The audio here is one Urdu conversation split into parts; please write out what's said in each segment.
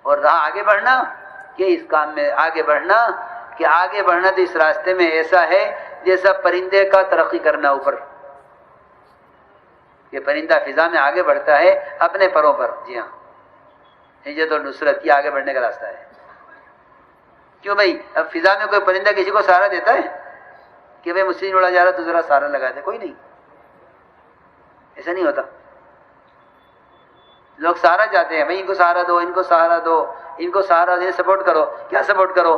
اور رہا آگے بڑھنا کہ اس کام میں آگے بڑھنا، کہ آگے بڑھنا تو اس راستے میں ایسا ہے جیسا پرندے کا ترقی کرنا اوپر، یہ پرندہ فضا میں آگے بڑھتا ہے اپنے پروں پر. جی ہاں، ہجرت اور نصرت یہ آگے بڑھنے کا راستہ ہے. کیوں بھائی؟ اب فضا میں کوئی پرندہ کسی کو سہارا دیتا ہے کہ بھائی مجھ سے نہیں اڑا جا رہا تو ذرا سہارا لگا دے؟ کوئی نہیں، ایسا نہیں ہوتا. لوگ سہارا چاہتے ہیں، بھائی ان کو سہارا دو، ان کو سہارا دو، ان کو سہارا دے، سپورٹ کرو. کیا سپورٹ کرو؟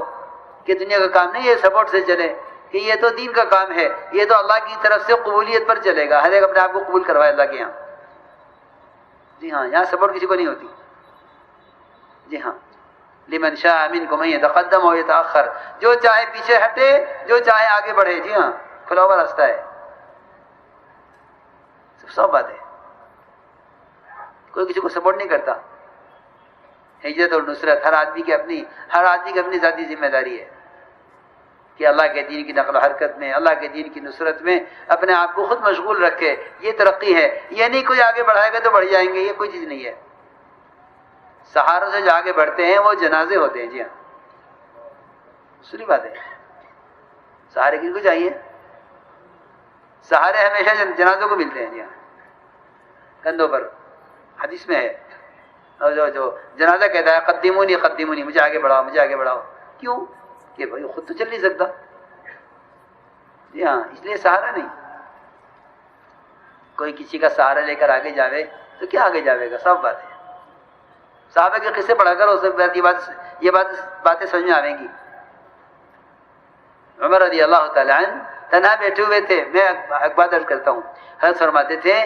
کہ دنیا کا کام نہیں یہ سپورٹ سے چلے، کہ یہ تو دین کا کام ہے، یہ تو اللہ کی طرف سے قبولیت پر چلے گا، ہر ایک اپنے آپ کو قبول کروائے اللہ کے یہاں. جی ہاں، یہاں سپورٹ کسی کو نہیں ہوتی. جی ہاں، لمن شاء منکم ان یتقدم و یتأخر، جو چاہے پیچھے ہٹے، جو چاہے آگے بڑھے. جی ہاں، کھلا ہوا راستہ ہے. سب بات ہے، کوئی کسی کو سپورٹ نہیں کرتا. ہجرت اور نصرت ہر آدمی کی اپنی ذاتی ذمہ داری ہے کہ اللہ کے دین کی نقل و حرکت میں، اللہ کے دین کی نصرت میں اپنے آپ کو خود مشغول رکھے. یہ ترقی ہے، یہ نہیں کوئی آگے بڑھائے گا تو بڑھ جائیں گے، یہ کوئی چیز نہیں ہے. سہاروں سے جو آگے بڑھتے ہیں وہ جنازے ہوتے ہیں. جی ہاں، سنی بات ہے. سہارے کن کو چاہیے؟ سہارے ہمیشہ جنازوں کو ملتے ہیں. جی ہاں، کندھوں پر. حدیث میں ہے، اور جو جنازہ کہتا ہے قدمونی قدمونی، مجھے آگے بڑھاؤ، مجھے آگے بڑھاؤ. کیوں؟ کہ بھائی خود تو چل نہیں سکتا. جی ہاں، اس لیے سہارا نہیں. کوئی کسی کا سہارا لے کر آگے جاوے تو کیا آگے جاوے گا؟ سب بات ہے. صحابہ کے قصے پڑھا کر یہ باتیں سمجھ میں آئیں گی. عمر رضی اللہ تعالیٰ عنہ تنہا بیٹھے ہوئے تھے. میں ایک بات عرض کرتا ہوں، حضرت فرماتے تھے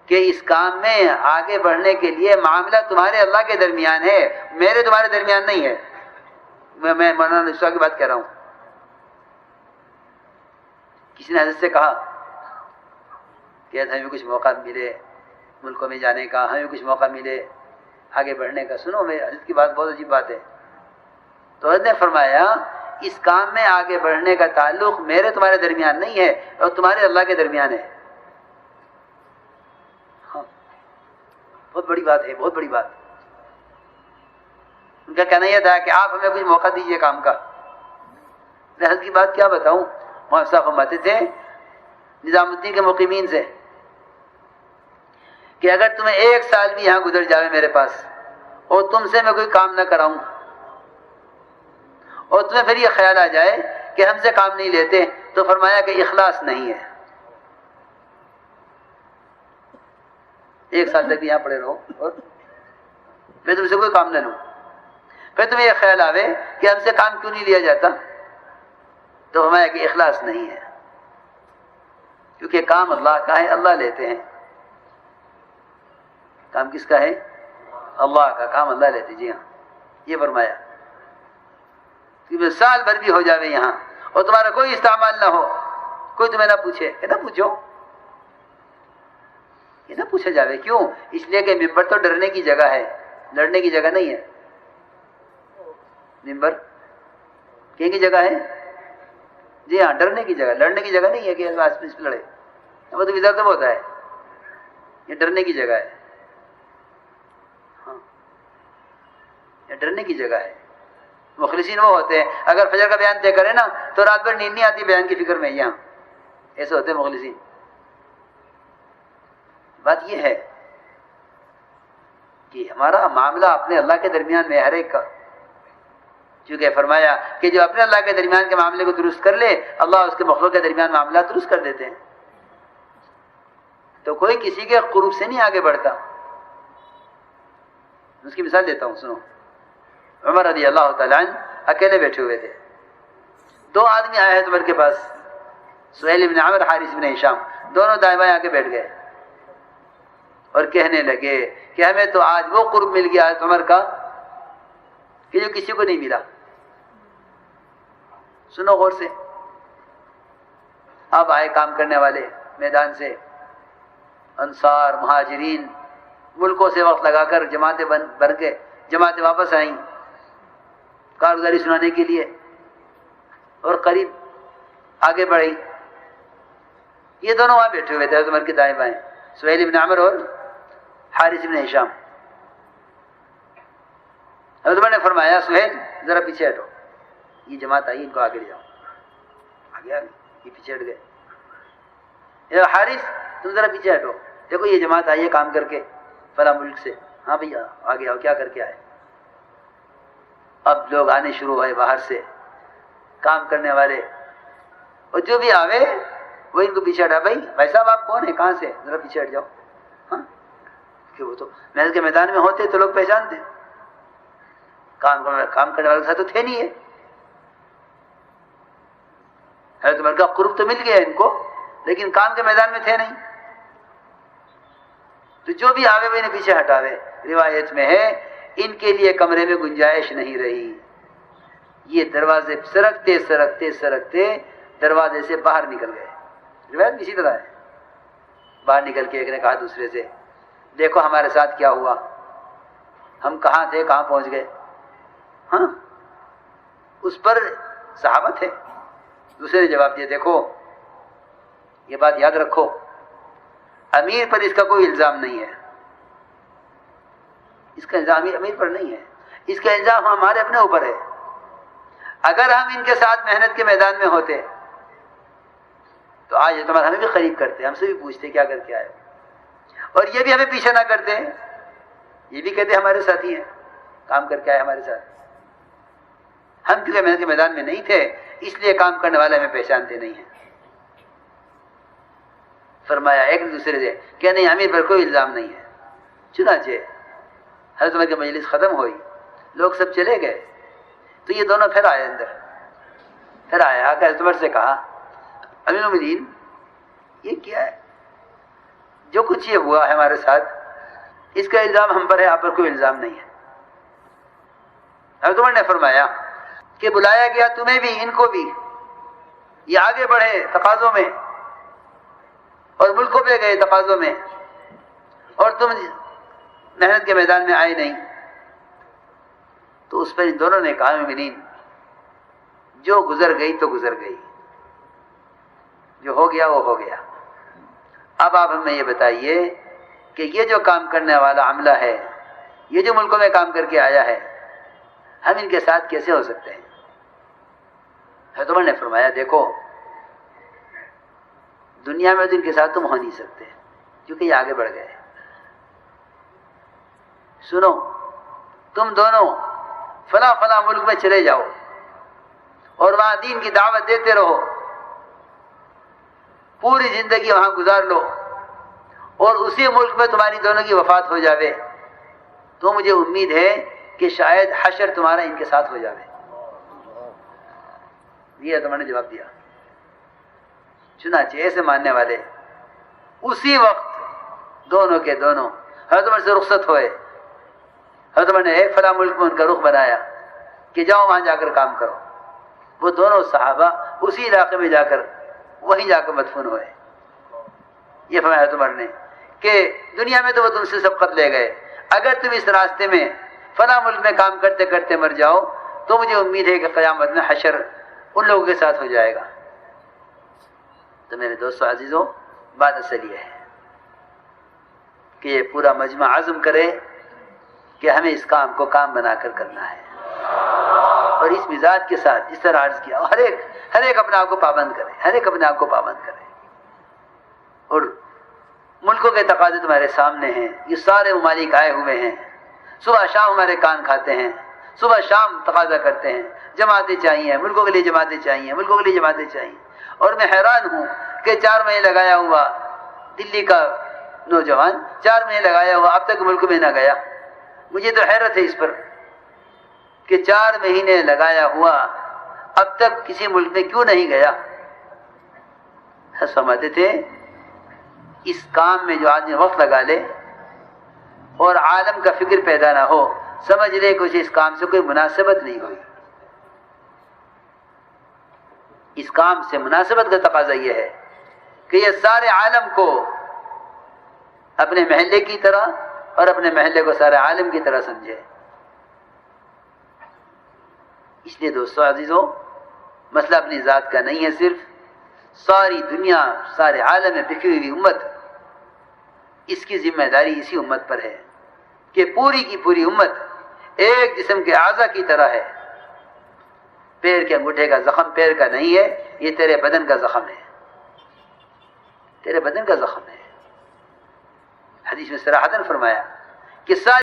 کہ اس کام میں آگے بڑھنے کے لیے معاملہ تمہارے اللہ کے درمیان ہے، میرے تمہارے درمیان نہیں ہے. میں مولانا نشا کی بات کہہ رہا ہوں. کسی نے حضرت سے کہا کہ ہمیں کچھ موقع ملے ملکوں میں جانے کا، ہمیں کچھ موقع ملے آگے بڑھنے کا. سنو، میں حضرت کی بات بہت عجیب بات ہے. تو حضرت نے فرمایا اس کام میں آگے بڑھنے کا تعلق میرے تمہارے درمیان نہیں ہے اور تمہارے اللہ کے درمیان ہے. ہاں، بہت بڑی بات ہے، بہت بڑی بات. ان کا کہنا یہ تھا کہ آپ ہمیں کچھ موقع دیجئے کام کا. میں حضرت کی بات کیا بتاؤں. مولانا صاحب فرماتے تھے نظام الدین کے مقیمین سے کہ اگر تمہیں 1 سال بھی یہاں گزر جاوے میرے پاس اور تم سے میں کوئی کام نہ کراؤں اور تمہیں پھر یہ خیال آ جائے کہ ہم سے کام نہیں لیتے، تو فرمایا کہ اخلاص نہیں ہے. 1 سال تک یہاں پڑے رہو اور میں تم سے کوئی کام نہ لوں، پھر تمہیں یہ خیال آوے کہ ہم سے کام کیوں نہیں لیا جاتا، تو فرمایا کہ اخلاص نہیں ہے. کیونکہ کام اللہ کا ہے، اللہ لیتے ہیں. کام کس کا ہے؟ اللہ کا. کام اللہ لیتے. جی ہاں، یہ فرمایا کہ سال بھر بھی ہو جاوے یہاں اور تمہارا کوئی استعمال نہ ہو، کوئی تمہیں نہ پوچھے، کہ نہ پوچھو، یہ نہ پوچھا جاوے. کیوں؟ اس لیے کہ ممبر تو ڈرنے کی جگہ ہے، لڑنے کی جگہ نہیں ہے. ممبر کہیں کی جگہ ہے؟ جی ہاں، ڈرنے کی جگہ، لڑنے کی جگہ نہیں ہے کہ اس پہ لڑے. وہ تو ادھر ہوتا ہے، یہ ڈرنے کی جگہ ہے. ہاں، یہ ڈرنے کی جگہ ہے. مخلصین وہ ہوتے ہیں اگر فجر کا بیان طے کرے نا تو رات بھر نیند نہیں آتی بیان کی فکر میں. یہاں ایسے ہوتے ہیں مخلصین. بات یہ ہے کہ ہمارا معاملہ اپنے اللہ کے درمیان میں ہر ایک کا، چونکہ فرمایا کہ جو اپنے اللہ کے درمیان کے معاملے کو درست کر لے اللہ اس کے مخلوق کے درمیان معاملات درست کر دیتے ہیں. تو کوئی کسی کے قرب سے نہیں آگے بڑھتا. اس کی مثال دیتا ہوں، سنو. عمر رضی اللہ تعالیٰ عنہ اکیلے بیٹھے ہوئے تھے. 2 آدمی آئے ہیں عمر کے پاس، سہیل بن عمر، حارث بن ہشام. دونوں دائیں بائیں آ کے بیٹھ گئے اور کہنے لگے کہ ہمیں تو آج وہ قرب مل گیا ہے عمر کا کہ جو کسی کو نہیں ملا. سنو غور سے. اب آئے کام کرنے والے میدان سے، انصار، مہاجرین، ملکوں سے وقت لگا کر جماعتیں بن کے جماعتیں واپس آئیں کارگزاری سنانے کے لیے اور قریب آگے بڑھی. یہ دونوں وہاں بیٹھے ہوئے تھے عمر کے دائیں بائیں، سہیل بن عمر اور حارث بن ہشام. حضرت عمر نے فرمایا سہیل ذرا پیچھے ہٹو، یہ جماعت آئی ان کو آگے لے جاؤ، آگے آگے، یہ پیچھے ہٹ گئے. حارث تم ذرا پیچھے ہٹو، دیکھو یہ جماعت آئی ہے کام کر کے فلاں ملک سے. ہاں بھیا آگے آؤ، کیا کر کے آئے؟ اب لوگ آنے شروع ہوئے باہر سے، کام کرنے والے، اور جو بھی آوے وہ ان کو پیچھے ہٹا. بھائی صاحب آپ کون ہیں، کہاں سے، ذرا پیچھے ہٹ جاؤ. ہاں کہ وہ تو محنت کے میدان میں ہوتے تو لوگ پہچانتے، کام کرنے والے کے ساتھ تو تھے نہیں ہے. حضرت عمر کا قرب تو مل گیا ان کو، لیکن کام کے میدان میں تھے نہیں. تو جو بھی آوے وہ انہیں پیچھے ہٹاوے. روایت میں ہے ان کے لیے کمرے میں گنجائش نہیں رہی، یہ دروازے سرکتے سرکتے سرکتے دروازے سے باہر نکل گئے. روایت اسی طرح ہے. باہر نکل کے ایک نے کہا دوسرے سے دیکھو ہمارے ساتھ کیا ہوا، ہم کہاں تھے کہاں پہنچ گئے. ہاں اس پر صحابہ تھے. دوسرے نے جواب دیا دیکھو یہ بات یاد رکھو، امیر پر اس کا کوئی الزام نہیں ہے، اس کا الزام امیر پر نہیں ہے، اس کا الزام ہمارے اپنے اوپر ہے. اگر ہم ان کے ساتھ محنت کے میدان میں ہوتے تو آج تمہارا ہمیں بھی قریب کرتے، ہم سے بھی پوچھتے کیا کر کے آئے، اور یہ بھی ہمیں پیچھے نہ کرتے، یہ بھی کہتے ہمارے ساتھی ہیں کام کر کے آئے ہمارے ساتھ. ہم کیونکہ محنت کے میدان میں نہیں تھے اس لیے کام کرنے والے ہمیں پہچانتے نہیں ہیں. فرمایا ایک دوسرے سے کہ نہیں امیر پر کوئی الزام نہیں ہے. چنانچہ حضرت عمر کی مجلس ختم ہوئی، لوگ سب چلے گئے تو یہ دونوں پھر آئے اندر. پھر آیا آ کر حضرت عمر سے کہا امیر المومنین یہ کیا ہے، جو کچھ یہ ہوا ہے ہمارے ساتھ اس کا الزام ہم پر ہے، آپ پر کوئی الزام نہیں ہے. حضرت عمر نے فرمایا کہ بلایا گیا تمہیں بھی ان کو بھی، یہ آگے بڑھے تقاضوں میں اور ملکوں پہ گئے تقاضوں میں، اور تم محنت کے میدان میں آئے نہیں. تو اس پر ان دونوں نے کہا مومنین جو گزر گئی تو گزر گئی، جو ہو گیا وہ ہو گیا. اب آپ ہمیں یہ بتائیے کہ یہ جو کام کرنے والا عملہ ہے، یہ جو ملکوں میں کام کر کے آیا ہے، ہم ان کے ساتھ کیسے ہو سکتے ہیں؟ حضرت عمر نے فرمایا دیکھو دنیا میں تو ان کے ساتھ تم ہو نہیں سکتے کیونکہ یہ آگے بڑھ گئے. سنو تم دونوں فلاں فلاں ملک میں چلے جاؤ اور وہاں دین کی دعوت دیتے رہو، پوری زندگی وہاں گزار لو، اور اسی ملک میں تمہاری دونوں کی وفات ہو جاوے تو مجھے امید ہے کہ شاید حشر تمہارا ان کے ساتھ ہو جاوے. یہ تمہارے نے جواب دیا. چنانچہ ایسے ماننے والے اسی وقت دونوں کے دونوں حضرت عمر سے رخصت ہوئے. حضرت عمر نے ایک فلاں ملک میں ان کا رخ بنایا کہ جاؤ وہاں جا کر کام کرو. وہ دونوں صحابہ اسی علاقے میں جا کر وہیں جا کر مدفون ہوئے. یہ فرمایا حضرت عمر نے کہ دنیا میں تو وہ تم سے سبقت لے گئے، اگر تم اس راستے میں فلاں ملک میں کام کرتے کرتے مر جاؤ تو مجھے امید ہے کہ قیامت میں حشر ان لوگوں کے ساتھ ہو جائے گا. تو میرے دوستو عزیزوں بات اصل یہ ہے کہ یہ پورا مجمع عزم کرے کہ ہمیں اس کام کو کام بنا کر کرنا ہے، اور اس مزاج کے ساتھ جس طرح عرض کیا ہر ایک اپنے آپ کو پابند کرے، ہر ایک اپنے آپ کو پابند کرے. اور ملکوں کے تقاضے تمہارے سامنے ہیں، یہ سارے ممالک آئے ہوئے ہیں، صبح شام ہمارے کان کھاتے ہیں، صبح شام تقاضا کرتے ہیں جماعتیں چاہیے، ملکوں کے لیے جماعتیں چاہیے، ملکوں کے لیے جماعتیں چاہیے. اور میں حیران ہوں کہ 4 مہینے لگایا ہوا دلی کا نوجوان 4 مہینے لگایا ہوا اب تک ملک میں نہ گیا. مجھے تو حیرت ہے اس پر کہ 4 مہینے لگایا ہوا اب تک کسی ملک میں کیوں نہیں گیا. سمجھتے تھے اس کام میں جو آدمی وقت لگا لے اور عالم کا فکر پیدا نہ ہو، سمجھ لے کہ اسے اس کام سے کوئی مناسبت نہیں ہوئی. اس کام سے مناسبت کا تقاضا یہ ہے کہ یہ سارے عالم کو اپنے محلے کی طرح اور اپنے محلے کو سارے عالم کی طرح سمجھے. اس لیے دوستو عزیزوں مسئلہ اپنی ذات کا نہیں ہے، صرف ساری دنیا سارے عالم میں بکھری ہوئی امت، اس کی ذمہ داری اسی امت پر ہے کہ پوری کی پوری امت ایک جسم کے اعضا کی طرح ہے. پیر کے انگوٹھے کا زخم پیر کا نہیں ہے، یہ تیرے بدن کا زخم ہے، تیرے بدن کا زخم ہے. حدیث میں صراحتاً فرمایا کہ